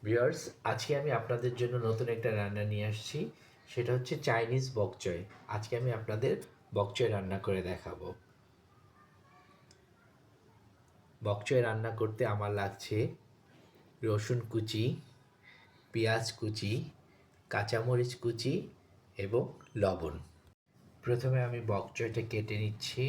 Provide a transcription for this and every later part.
Viewers, আজকে আমি আপনাদের জন্য নতুন একটা রান্না নিয়ে আসছি। সেটা হচ্ছে চাইনিজ বকচয়। আজকে আমি আপনাদের বকচয় রান্না করে দেখাবো। বকচয় রান্না করতে আমার লাগছে রসুন কুচি, পেঁয়াজ কুচি, কাঁচামরিচ কুচি এবং লবণ। প্রথমে আমি বকচয়টা কেটে নিচ্ছি।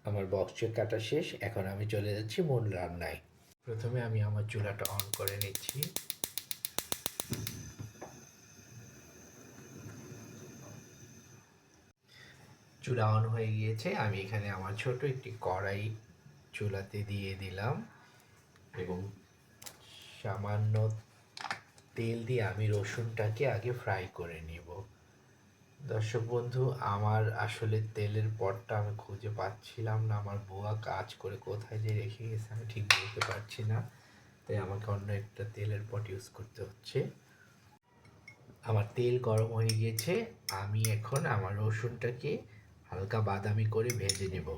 আমার বকচয় কাটা শেষ। এখন আমি চলে যাচ্ছি মূল রান্নায়। প্রথমে আমি আমার চুলাটা অন করে নিচ্ছি। চুলা অন হয়ে গিয়েছে। আমি এখানে আমার ছোট একটি কড়াই চুলাতে দিয়ে দিলাম এবং সামান্য তেল দিয়ে আমি রসুনটাকে আগে ফ্রাই করে নিব। দর্শক বন্ধু, আমার আসলে তেলের পটটা আমি খুঁজে পাচ্ছিলাম না। আমার বুয়া কাজ করে কোথায় যে রেখে গেছে আমি ঠিক বলতে পারছি না, তাই আমাকে অন্য একটা তেলের পট ইউজ করতে হচ্ছে। আমার তেল গরম হয়ে গিয়েছে। আমি এখন আমার রসুনটাকে হালকা বাদামি করে ভেজে নেব।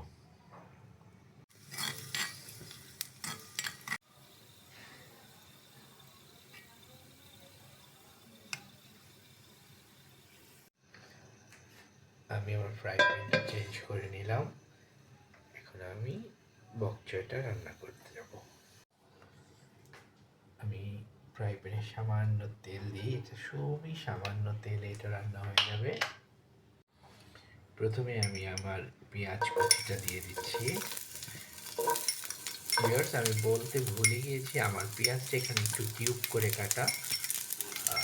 আমি আমার ফ্রাই প্যানটা চেঞ্জ করে নিলাম। এখন আমি বকচয়টা রান্না করতে যাব। আমি ফ্রাই প্যানে সামান্য তেল দিই, এটা খুবই সামান্য তেলে এটা রান্না হয়ে যাবে। প্রথমে আমি আমার পেঁয়াজ কুচিটা দিয়ে দিচ্ছি। ভিউয়ার্স, আমি বলতে ভুলে গিয়েছি, আমার পেঁয়াজটা এখানে একটু কিউব করে কাটা,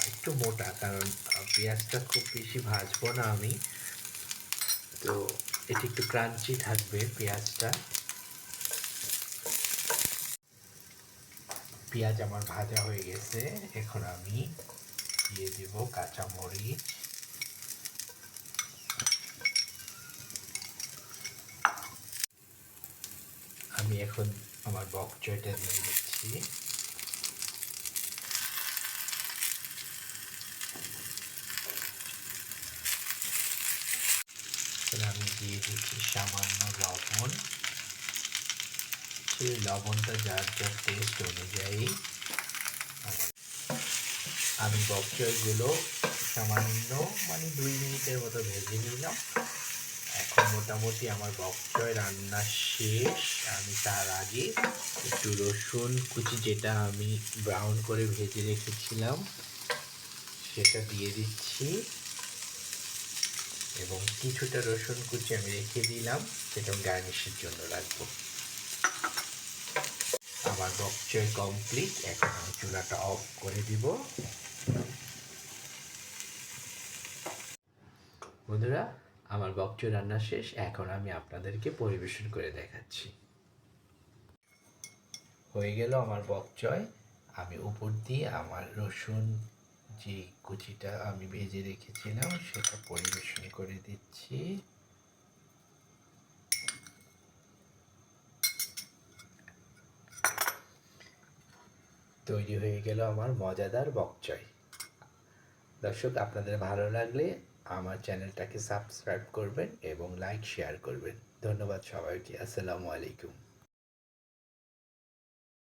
একটু মোটা, কারণ পেঁয়াজটা খুব বেশি ভাজবো না আমি, তো এটি একটু ক্রাঞ্চি থাকবে পেঁয়াজটা। পেঁয়াজ আমার ভাজা হয়ে গেছে। এখন আমি দিয়ে দেব কাঁচামরিচ, আমি এখন আমার বকচয়টা দিয়ে দিচ্ছি। আমি দিয়ে দিচ্ছি সামান্য লবণ। সেই লবণটা যার যার টেস্ট অনুযায়ী। আমি বকচয়গুলো সামান্য 2 মিনিটের মতো ভেজে নিলাম। এখন মোটামুটি আমার বকচয় রান্না শেষ। আমি তার আগে একটু রসুন কুচি, যেটা আমি ব্রাউন করে ভেজে রেখেছিলাম, সেটা দিয়ে দিচ্ছি এবং কিছুটা রসুন কুচি আমি রেখে দিলাম, সেটা গার্নিশের জন্য রাখবো। আমার বকচয় কমপ্লিট। এখন আমি চুলাটা অফ করে দিব। বন্ধুরা, আমার বকচয় রান্না শেষ। এখন আমি আপনাদেরকে পরিবেশন করে দেখাচ্ছি। হয়ে গেল আমার বকচয়। আমি উপর দিয়ে আমার রসুন যে কুচিটা আমি ভেজে রেখেছিলাম সেটা পরিবেশন করে দিচ্ছি। তৈরি হয়ে গেল আমার মজাদার বকচয়। দর্শক, আপনাদের ভালো লাগলে আমার চ্যানেলটাকে সাবস্ক্রাইব করবেন এবং লাইক শেয়ার করবেন। ধন্যবাদ সবাইকে। আসসালামু আলাইকুম।